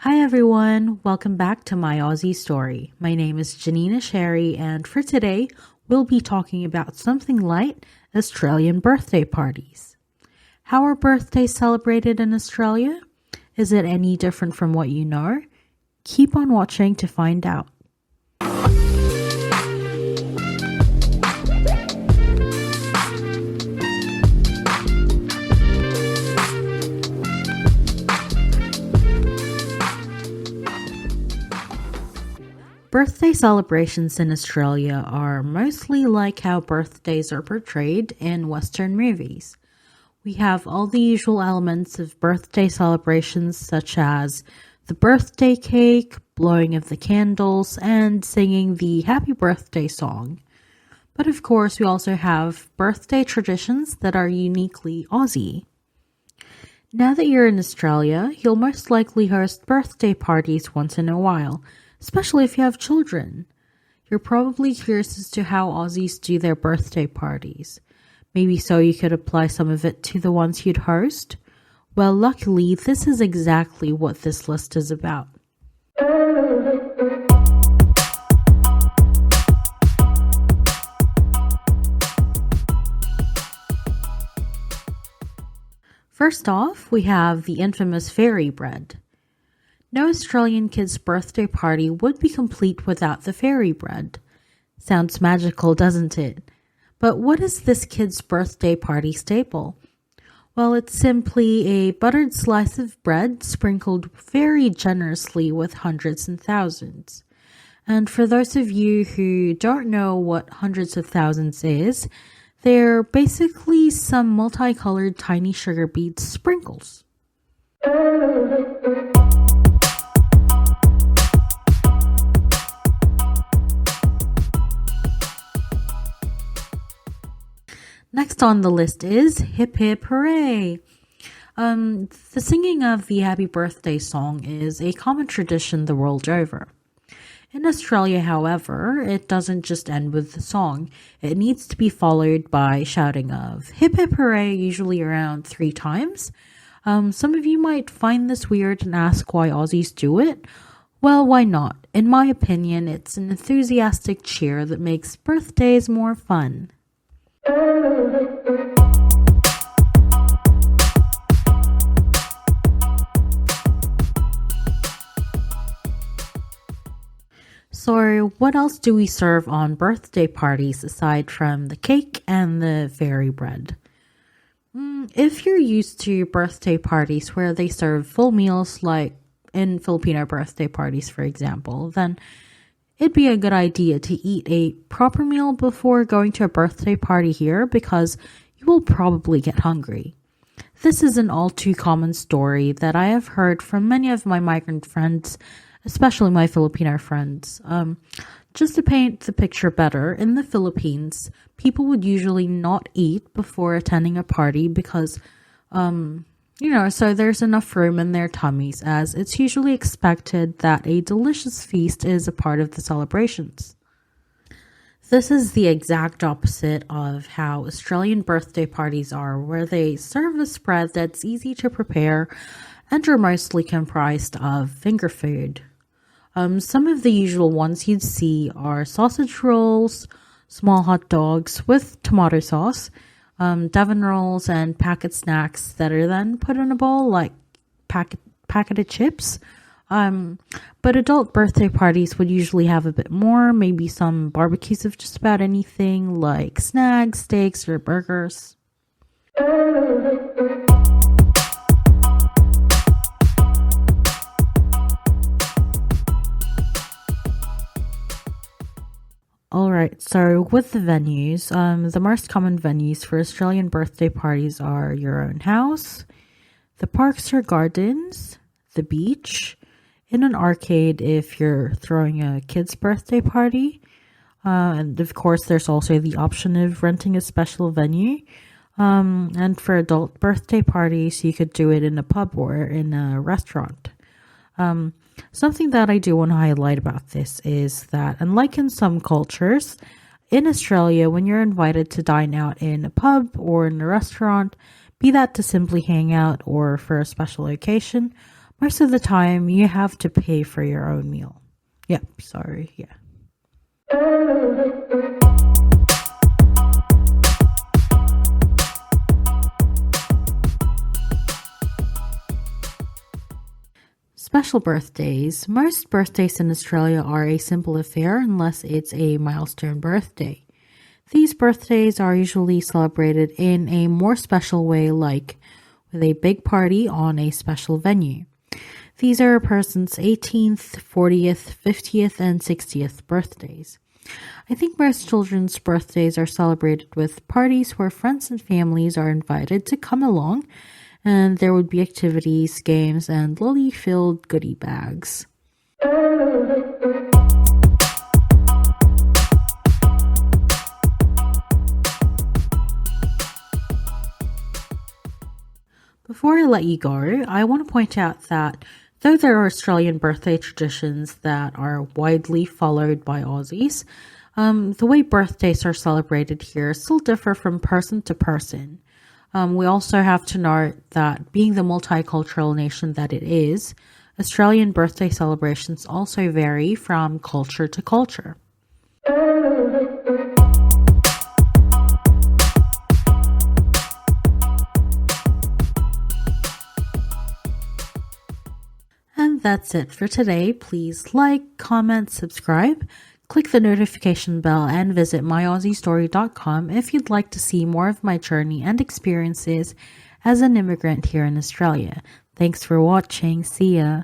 Hi everyone, welcome back to my Aussie story. My name is Janina Sherry, and for today, we'll be talking about something light, Australian birthday parties. How are birthdays celebrated in Australia? Is it any different from what you know? Keep on watching to find out. Birthday celebrations in Australia are mostly like how birthdays are portrayed in Western movies. We have all the usual elements of birthday celebrations, such as the birthday cake, blowing of the candles, and singing the happy birthday song. But of course, we also have birthday traditions that are uniquely Aussie. Now that you're in Australia, you'll most likely host birthday parties once in a while, especially if you have children. You're probably curious as to how Aussies do their birthday parties. Maybe so you could apply some of it to the ones you'd host? Well, luckily, this is exactly what this list is about. First off, we have the infamous fairy bread. No Australian kid's birthday party would be complete without the fairy bread. Sounds magical, doesn't it? But what is this kid's birthday party staple? Well, it's simply a buttered slice of bread sprinkled very generously with hundreds and thousands. And for those of you who don't know what hundreds of thousands is, they're basically some multicolored tiny sugar bead sprinkles. Next on the list is Hippie Parade. The singing of the Happy Birthday song is a common tradition the world over. In Australia, however, it doesn't just end with the song. It needs to be followed by shouting of Hippie Parade, usually around 3 times. Some of you might find this weird and ask why Aussies do it. Well, why not? In my opinion, it's an enthusiastic cheer that makes birthdays more fun. So, what else do we serve on birthday parties aside from the cake and the fairy bread? If you're used to birthday parties where they serve full meals, like in Filipino birthday parties, for example, then it'd be a good idea to eat a proper meal before going to a birthday party here because you will probably get hungry. This is an all too common story that I have heard from many of my migrant friends, especially my Filipino friends. Just to paint the picture better, in the Philippines, people would usually not eat before attending a party because, so there's enough room in their tummies, as it's usually expected that a delicious feast is a part of the celebrations. This is the exact opposite of how Australian birthday parties are, where they serve a spread that's easy to prepare and are mostly comprised of finger food. Some of the usual ones you'd see are sausage rolls, small hot dogs with tomato sauce, Devon rolls, and packet snacks that are then put in a bowl like packeted chips. But adult birthday parties would usually have a bit more, maybe some barbecues of just about anything like snacks, steaks, or burgers. Alright, so with the venues, the most common venues for Australian birthday parties are your own house, the parks or gardens, the beach, in an arcade if you're throwing a kid's birthday party, and of course there's also the option of renting a special venue, and for adult birthday parties you could do it in a pub or in a restaurant. Something that I do want to highlight about this is that, unlike in some cultures, in Australia, when you're invited to dine out in a pub or in a restaurant, be that to simply hang out or for a special occasion, Most of the time, you have to pay for your own meal. Yep, sorry, yeah. Special birthdays. Most birthdays in Australia are a simple affair unless it's a milestone birthday. These birthdays are usually celebrated in a more special way, like with a big party on a special venue. These are a person's 18th, 40th, 50th, and 60th birthdays. I think most children's birthdays are celebrated with parties where friends and families are invited to come along, and there would be activities, games, and lolly-filled goodie bags. Before I let you go, I want to point out that though there are Australian birthday traditions that are widely followed by Aussies, the way birthdays are celebrated here still differ from person to person. We also have to note that being the multicultural nation that it is, Australian birthday celebrations also vary from culture to culture. And that's it for today. Please like, comment, subscribe, click the notification bell, and visit myaussiestory.com if you'd like to see more of my journey and experiences as an immigrant here in Australia. Thanks for watching. See ya.